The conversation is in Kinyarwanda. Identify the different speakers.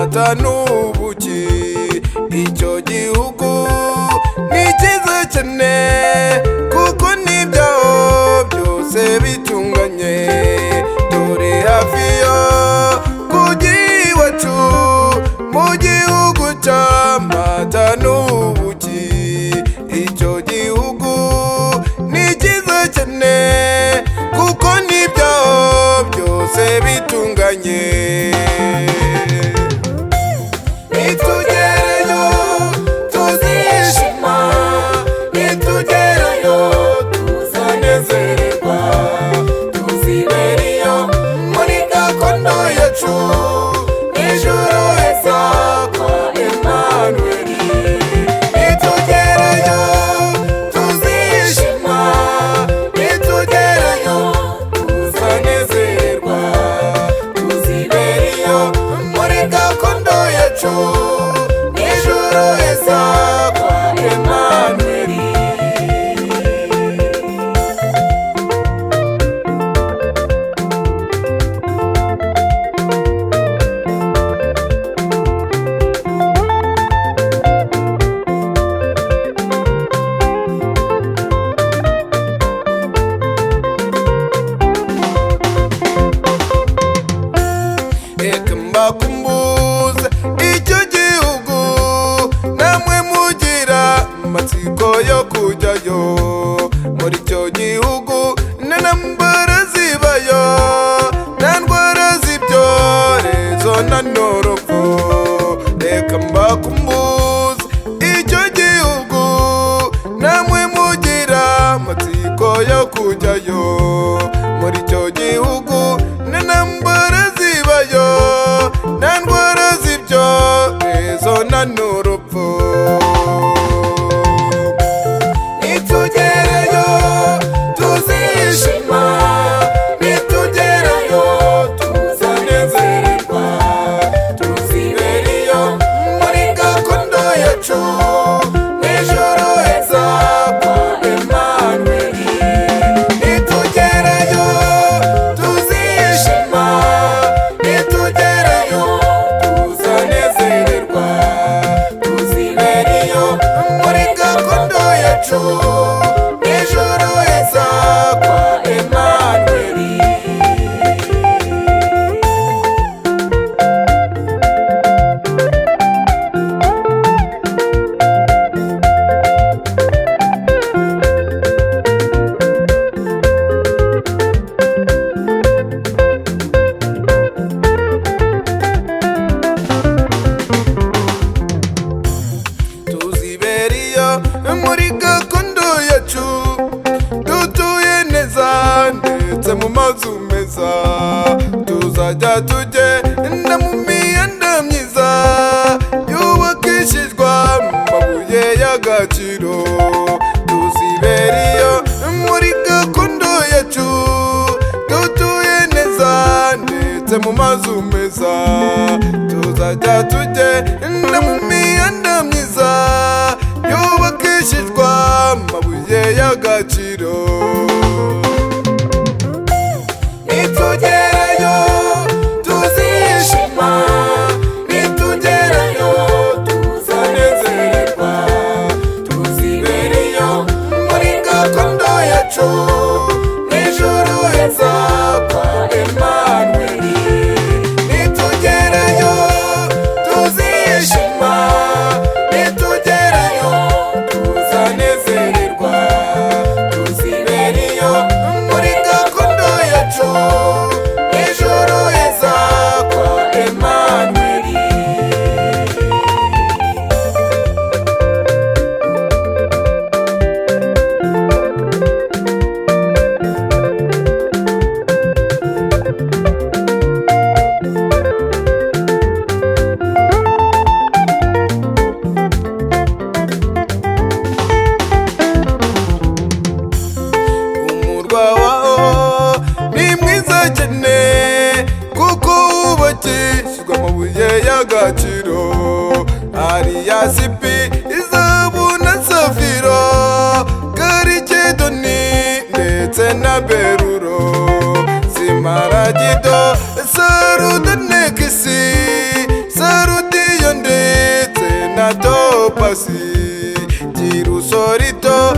Speaker 1: amata n'ubuki. Icyo gihugu ni cyiza cyane kuko n'ibyaho byose bitunganye. Turi hafi yo kujya iwacu mu gihugu cy'amata n'ubuki. Icyo gihugu ni cyiza cyane kuko n'ibyaho byose bitunganye. Nitugerayo tuzishima, nitugerayo tuzanezererwa, tuziberiyo muri gakondo yacu, ijuru heza kwa Emmanueli. Nitugerayo tuzishima, nitugerayo tuzanezererwa, tuziberiyo muri gakondo yacu, ijuru heza kwa Emmanueli. Reka mbakumbuze icyo gihugu, namwe mugira amatsiko yo kujyayo. Muri icyo gihugu nta ntambara zibayo, nta ndwara z'ibyorezo nta n'urupfu. Reka mbakumbuze icyo gihugu, namwe mugira amatsiko yo kujyayo. Muri icyo gihugu nta ntambara zibayo, nta ndwara z'ibyorezo nta n'urupfu. Nitugerayo tuzishima, nitugerayo tuzanezererwa, tuziberiyo muri gakondo yacu, ijuru heza kwa Emmanueli. Nitugerayo tuzishima, nitugerayo tuzanezererwa, tuziberiyo muri gakondo yacu, ijuru heza kwa Emmanueli. Tuziberiyo muri gakondo yacu, dutuye neza ndetse mu mazu meza. Tuzajya tugenda mu mihanda myiza yubakishijwe amabuye y'agaciro. Tuziberiyo muri gakondo yacu, dutuye neza ndetse mu mazu meza. Tuzajya tugenda mu mihanda myiza yubakishijwe amabuye y'agaciro. Nitugerayo tuzishima, nitugerayo tuzanezererwa, tuziberiyo muri gakondo yacu, ijuru heza kwa Emmanueli. Nitugerayo tuzishima, nitugerayo tuzanezererwa, tuziberiyo muri gakondo yacu, ijuru heza kwa Emmanueli. Umurwa waho ni mwiza cyane kuko wubakishijwe amabuye y'agaciro. Hari yasipi, izahabu na safiro, karikedoni ndetse na beruro. Simaragido, sarudonekisi, sarudonekisi pasi girusorito